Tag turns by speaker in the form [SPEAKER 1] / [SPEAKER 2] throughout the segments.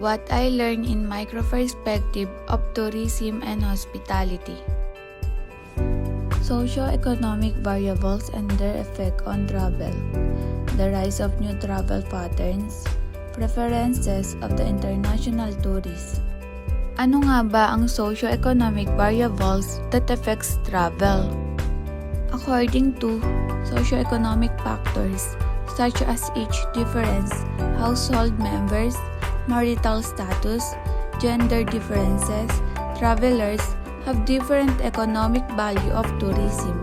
[SPEAKER 1] What I learned in micro perspective of tourism and hospitality. Socio-economic variables and their effect on travel. The rise of new travel patterns. Preferences of the international tourist. Ano nga ba ang socio-economic variables that affects travel? According to socio-economic factors such as age difference, household members, marital status, gender differences, travelers have different economic value of tourism.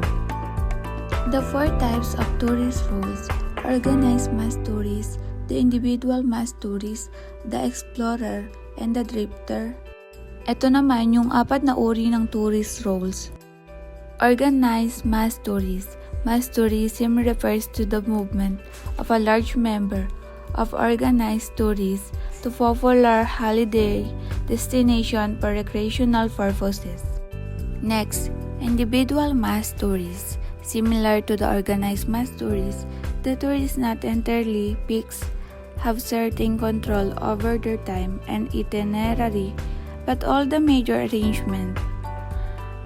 [SPEAKER 1] The four types of tourist rules: organized mass tourists, the individual mass tourist, the explorer, and the drifter. Ito naman yung apat na uri ng tourist roles. Organized mass tourists. Mass tourism refers to the movement of a large number of organized tourists to popular holiday destination for recreational purposes. Next, individual mass tourists. Similar to the organized mass tourists, the tourists not entirely fixed, have certain control over their time and itinerary, but all the major arrangements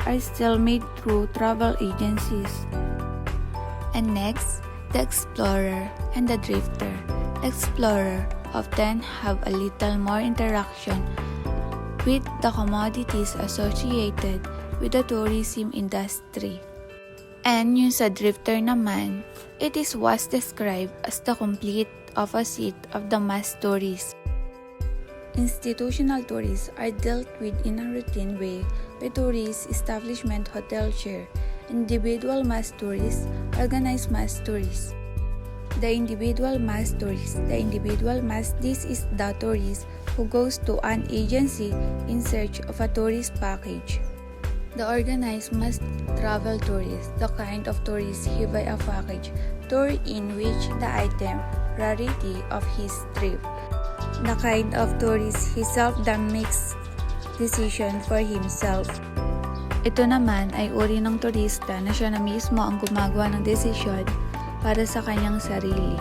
[SPEAKER 1] are still made through travel agencies. And next, the explorer and the drifter. Explorer often have a little more interaction with the commodities associated with the tourism industry. And yung sa drifter naman, it was described as the complete opposite of the mass tourists. Institutional tourists are dealt with in a routine way by tourist establishment hotel share. Individual mass tourists, organized mass tourists. The individual mass tourist. This is the tourist who goes to an agency in search of a tourist package. The organized mass travel tourist, the kind of tourist he buy a package tour in which the item, rarity of his trip. The kind of tourist he makes decision for himself. Ito naman ay uri ng turista na siya na mismo ang gumagawa ng desisyon para sa kanyang sarili.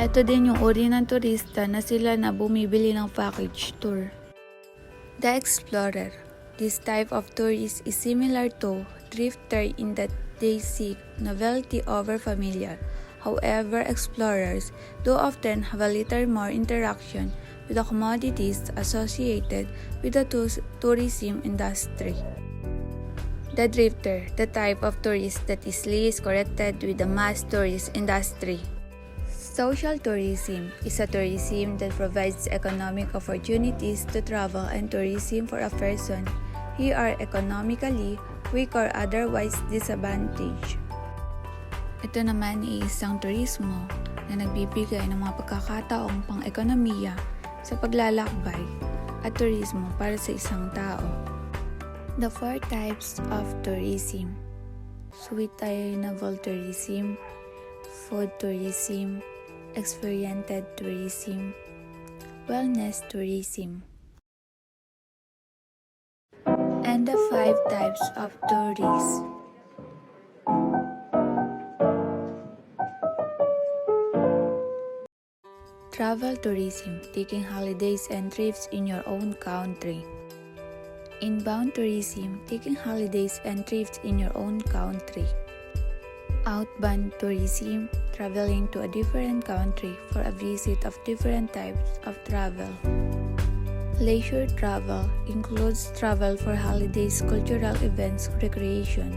[SPEAKER 1] Ito din yung uri ng turista na sila na bumibili ng package tour. The explorer. This type of tourist is similar to drifter in that they seek novelty over familiar. However, explorers do often have a little more interaction with the commodities associated with the tourism industry. The drifter, the type of tourist that is least connected with the mass tourist industry. Social tourism is a tourism that provides economic opportunities to travel and tourism for a person who are economically weak or otherwise disadvantaged. Ito naman ay isang turismo na nagbibigay ng mga pagkakataong pang-ekonomiya sa paglalakbay at turismo para sa isang tao. The four types of tourism: sustainable tourism, food tourism, experiential tourism, wellness tourism. And the five types of tourism. Travel tourism, taking holidays and trips in your own country. Inbound tourism, taking holidays and trips in your own country. Outbound tourism, traveling to a different country for a visit of different types of travel. Leisure travel includes travel for holidays, cultural events, recreation.